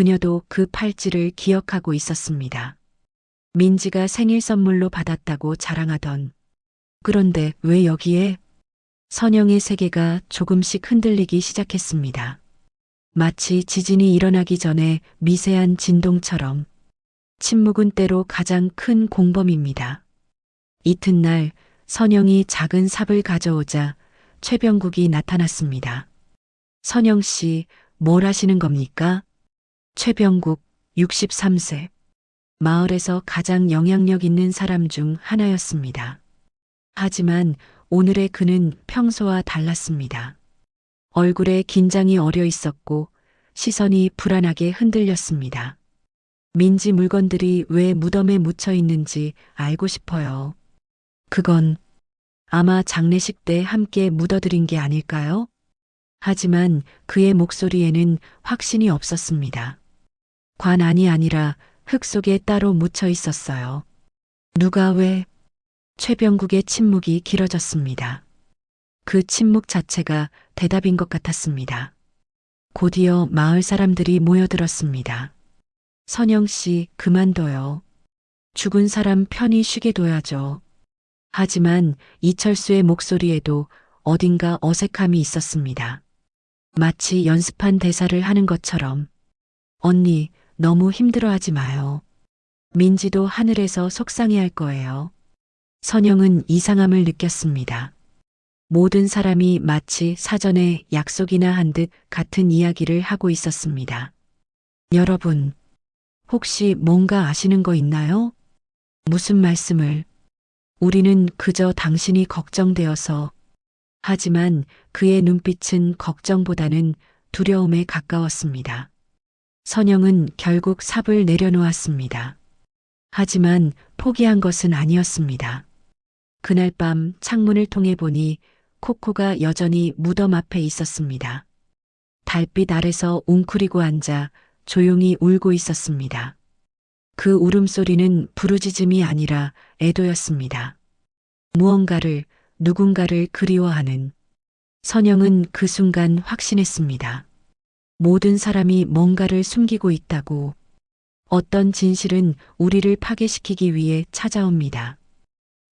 그녀도 그 팔찌를 기억하고 있었습니다. 민지가 생일 선물로 받았다고 자랑하던. 그런데 왜 여기에? 선영의 세계가 조금씩 흔들리기 시작했습니다. 마치 지진이 일어나기 전에 미세한 진동처럼. 침묵은 때로 가장 큰 공범입니다. 이튿날 선영이 작은 삽을 가져오자 최병국이 나타났습니다. 선영 씨, 뭘 하시는 겁니까? 최병국, 63세. 마을에서 가장 영향력 있는 사람 중 하나였습니다. 하지만 오늘의 그는 평소와 달랐습니다. 얼굴에 긴장이 어려 있었고 시선이 불안하게 흔들렸습니다. 민지 물건들이 왜 무덤에 묻혀 있는지 알고 싶어요. 그건 아마 장례식 때 함께 묻어드린 게 아닐까요? 하지만 그의 목소리에는 확신이 없었습니다. 관안이 아니라 흙 속에 따로 묻혀 있었어요. 누가 왜? 최병국의 침묵이 길어졌습니다. 그 침묵 자체가 대답인 것 같았습니다. 곧이어 마을 사람들이 모여들었습니다. 선영 씨, 그만둬요. 죽은 사람 편히 쉬게 둬야죠. 하지만 이철수의 목소리에도 어딘가 어색함이 있었습니다. 마치 연습한 대사를 하는 것처럼. 언니, 너무 힘들어하지 마요. 민지도 하늘에서 속상해할 거예요. 선영은 이상함을 느꼈습니다. 모든 사람이 마치 사전에 약속이나 한 듯 같은 이야기를 하고 있었습니다. 여러분, 혹시 뭔가 아시는 거 있나요? 무슨 말씀을? 우리는 그저 당신이 걱정되어서. 하지만 그의 눈빛은 걱정보다는 두려움에 가까웠습니다. 선영은 결국 삽을 내려놓았습니다. 하지만 포기한 것은 아니었습니다. 그날 밤 창문을 통해 보니 코코가 여전히 무덤 앞에 있었습니다. 달빛 아래서 웅크리고 앉아 조용히 울고 있었습니다. 그 울음소리는 부르짖음이 아니라 애도였습니다. 누군가를 그리워하는. 선영은 그 순간 확신했습니다. 모든 사람이 뭔가를 숨기고 있다고. 어떤 진실은 우리를 파괴시키기 위해 찾아옵니다.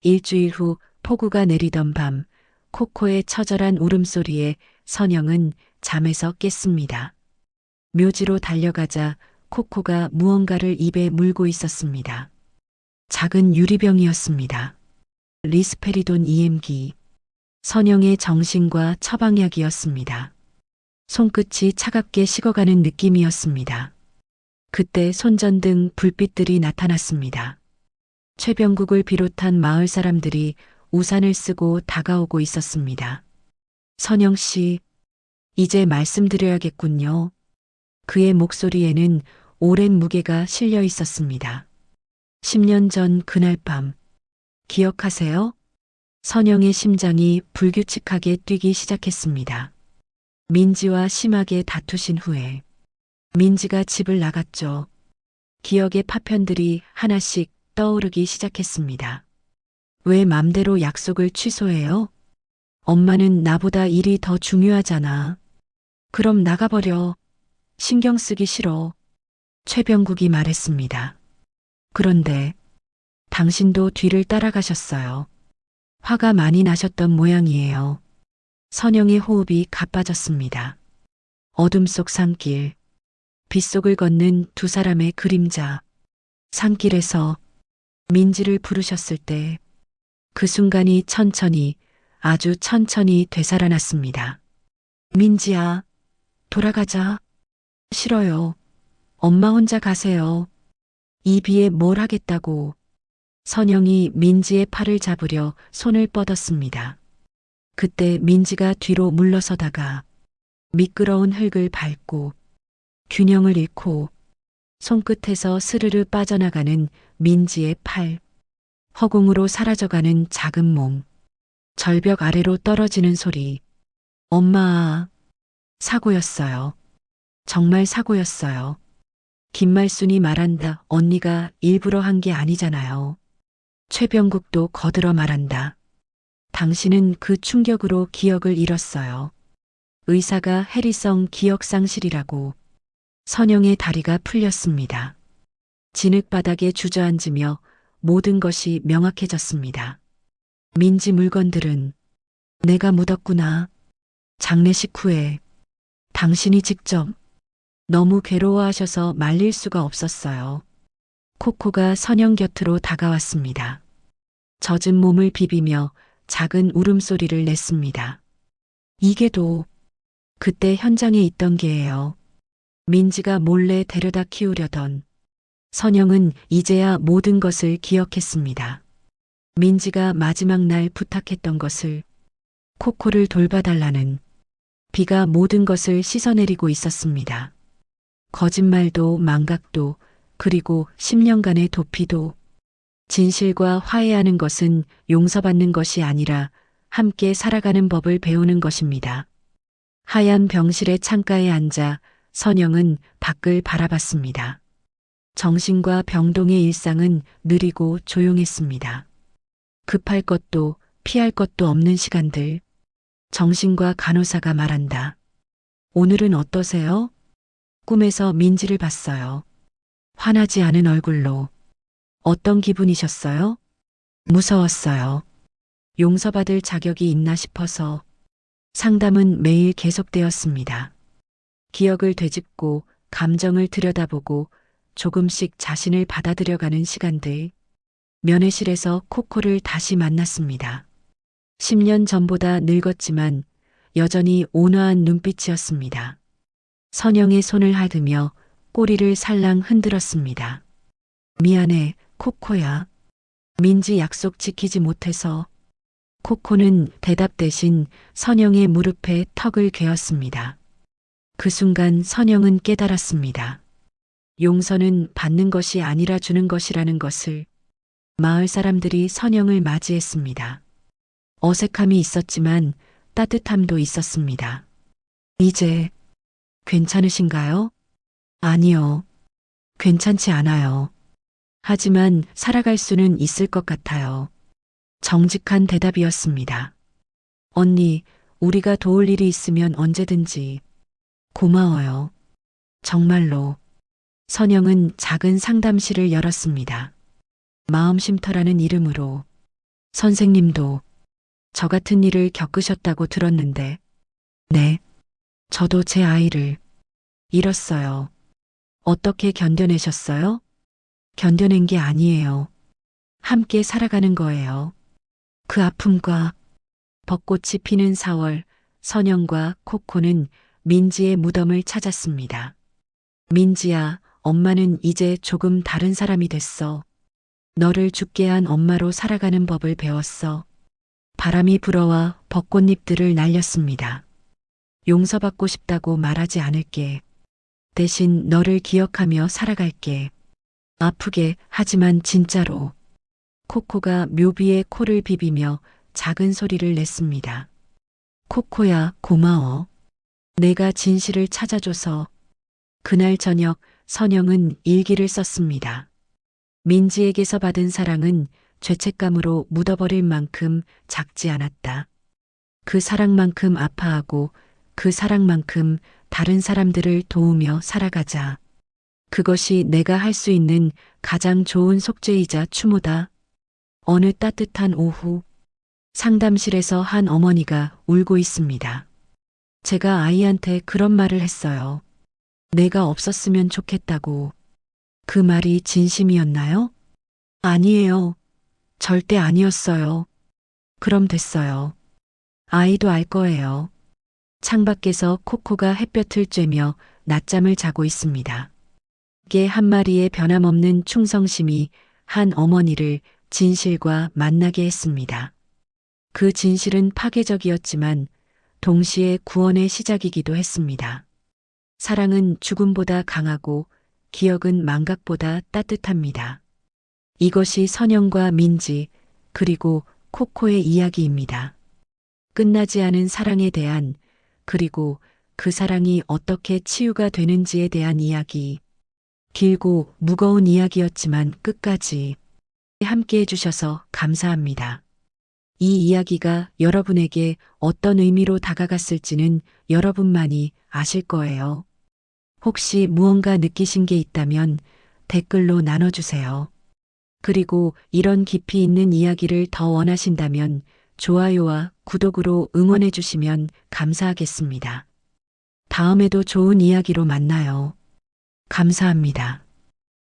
일주일 후 폭우가 내리던 밤, 코코의 처절한 울음소리에 선영은 잠에서 깼습니다. 묘지로 달려가자 코코가 무언가를 입에 물고 있었습니다. 작은 유리병이었습니다. 리스페리돈 EM기. 선영의 정신과 처방약이었습니다. 손끝이 차갑게 식어가는 느낌이었습니다. 그때 손전등 불빛들이 나타났습니다. 최병국을 비롯한 마을 사람들이 우산을 쓰고 다가오고 있었습니다. 선영 씨, 이제 말씀드려야겠군요. 그의 목소리에는 오랜 무게가 실려 있었습니다. 10년 전 그날 밤, 기억하세요? 선영의 심장이 불규칙하게 뛰기 시작했습니다. 민지와 심하게 다투신 후에 민지가 집을 나갔죠. 기억의 파편들이 하나씩 떠오르기 시작했습니다. 왜 맘대로 약속을 취소해요? 엄마는 나보다 일이 더 중요하잖아. 그럼 나가버려. 신경 쓰기 싫어. 최병국이 말했습니다. 그런데 당신도 뒤를 따라가셨어요. 화가 많이 나셨던 모양이에요. 선영의 호흡이 가빠졌습니다. 어둠 속 산길, 빗속을 걷는 두 사람의 그림자. 산길에서 민지를 부르셨을 때 그 순간이 천천히, 아주 천천히 되살아났습니다. 민지야, 돌아가자. 싫어요. 엄마 혼자 가세요. 이 비에 뭘 하겠다고. 선영이 민지의 팔을 잡으려 손을 뻗었습니다. 그때 민지가 뒤로 물러서다가 미끄러운 흙을 밟고 균형을 잃고 손끝에서 스르르 빠져나가는 민지의 팔, 허공으로 사라져가는 작은 몸, 절벽 아래로 떨어지는 소리. 엄마, 사고였어요. 정말 사고였어요. 김말순이 말한다. 언니가 일부러 한 게 아니잖아요. 최병국도 거들어 말한다. 당신은 그 충격으로 기억을 잃었어요. 의사가 해리성 기억상실이라고. 선영의 다리가 풀렸습니다. 진흙바닥에 주저앉으며 모든 것이 명확해졌습니다. 민지 물건들은 내가 묻었구나. 장례식 후에 당신이 직접 너무 괴로워하셔서 말릴 수가 없었어요. 코코가 선영 곁으로 다가왔습니다. 젖은 몸을 비비며 작은 울음소리를 냈습니다. 이게도 그때 현장에 있던 개예요. 민지가 몰래 데려다 키우려던. 선영은 이제야 모든 것을 기억했습니다. 민지가 마지막 날 부탁했던 것을, 코코를 돌봐달라는. 비가 모든 것을 씻어내리고 있었습니다. 거짓말도 망각도 그리고 10년간의 도피도. 진실과 화해하는 것은 용서받는 것이 아니라 함께 살아가는 법을 배우는 것입니다. 하얀 병실의 창가에 앉아 선영은 밖을 바라봤습니다. 정신과 병동의 일상은 느리고 조용했습니다. 급할 것도 피할 것도 없는 시간들. 정신과 간호사가 말한다. 오늘은 어떠세요? 꿈에서 민지를 봤어요. 화나지 않은 얼굴로. 어떤 기분이셨어요? 무서웠어요. 용서받을 자격이 있나 싶어서. 상담은 매일 계속되었습니다. 기억을 되짚고 감정을 들여다보고 조금씩 자신을 받아들여가는 시간들. 면회실에서 코코를 다시 만났습니다. 10년 전보다 늙었지만 여전히 온화한 눈빛이었습니다. 선영의 손을 하드며 꼬리를 살랑 흔들었습니다. 미안해, 코코야. 민지 약속 지키지 못해서. 코코는 대답 대신 선영의 무릎에 턱을 괴었습니다. 그 순간 선영은 깨달았습니다. 용서는 받는 것이 아니라 주는 것이라는 것을. 마을 사람들이 선영을 맞이했습니다. 어색함이 있었지만 따뜻함도 있었습니다. 이제 괜찮으신가요? 아니요. 괜찮지 않아요. 하지만 살아갈 수는 있을 것 같아요. 정직한 대답이었습니다. 언니, 우리가 도울 일이 있으면 언제든지. 고마워요. 정말로. 선영은 작은 상담실을 열었습니다. 마음쉼터라는 이름으로. 선생님도 저 같은 일을 겪으셨다고 들었는데. 네. 저도 제 아이를 잃었어요. 어떻게 견뎌내셨어요? 견뎌낸 게 아니에요. 함께 살아가는 거예요. 그 아픔과 벚꽃이 피는 4월, 선영과 코코는 민지의 무덤을 찾았습니다. 민지야, 엄마는 이제 조금 다른 사람이 됐어. 너를 죽게 한 엄마로 살아가는 법을 배웠어. 바람이 불어와 벚꽃잎들을 날렸습니다. 용서받고 싶다고 말하지 않을게. 대신 너를 기억하며 살아갈게. 아프게, 하지만 진짜로. 코코가 묘비의 코를 비비며 작은 소리를 냈습니다. 코코야, 고마워. 내가 진실을 찾아줘서. 그날 저녁 선영은 일기를 썼습니다. 민지에게서 받은 사랑은 죄책감으로 묻어버릴 만큼 작지 않았다. 그 사랑만큼 아파하고 그 사랑만큼 다른 사람들을 도우며 살아가자. 그것이 내가 할 수 있는 가장 좋은 속죄이자 추모다. 어느 따뜻한 오후, 상담실에서 한 어머니가 울고 있습니다. 제가 아이한테 그런 말을 했어요. 내가 없었으면 좋겠다고. 그 말이 진심이었나요? 아니에요. 절대 아니었어요. 그럼 됐어요. 아이도 알 거예요. 창밖에서 코코가 햇볕을 쬐며 낮잠을 자고 있습니다. 개 한 마리의 변함없는 충성심이 한 어머니를 진실과 만나게 했습니다. 그 진실은 파괴적이었지만 동시에 구원의 시작이기도 했습니다. 사랑은 죽음보다 강하고 기억은 망각보다 따뜻합니다. 이것이 선영과 민지 그리고 코코의 이야기입니다. 끝나지 않은 사랑에 대한, 그리고 그 사랑이 어떻게 치유가 되는지에 대한 이야기. 길고 무거운 이야기였지만 끝까지 함께 해주셔서 감사합니다. 이 이야기가 여러분에게 어떤 의미로 다가갔을지는 여러분만이 아실 거예요. 혹시 무언가 느끼신 게 있다면 댓글로 나눠주세요. 그리고 이런 깊이 있는 이야기를 더 원하신다면 좋아요와 구독으로 응원해 주시면 감사하겠습니다. 다음에도 좋은 이야기로 만나요. 감사합니다.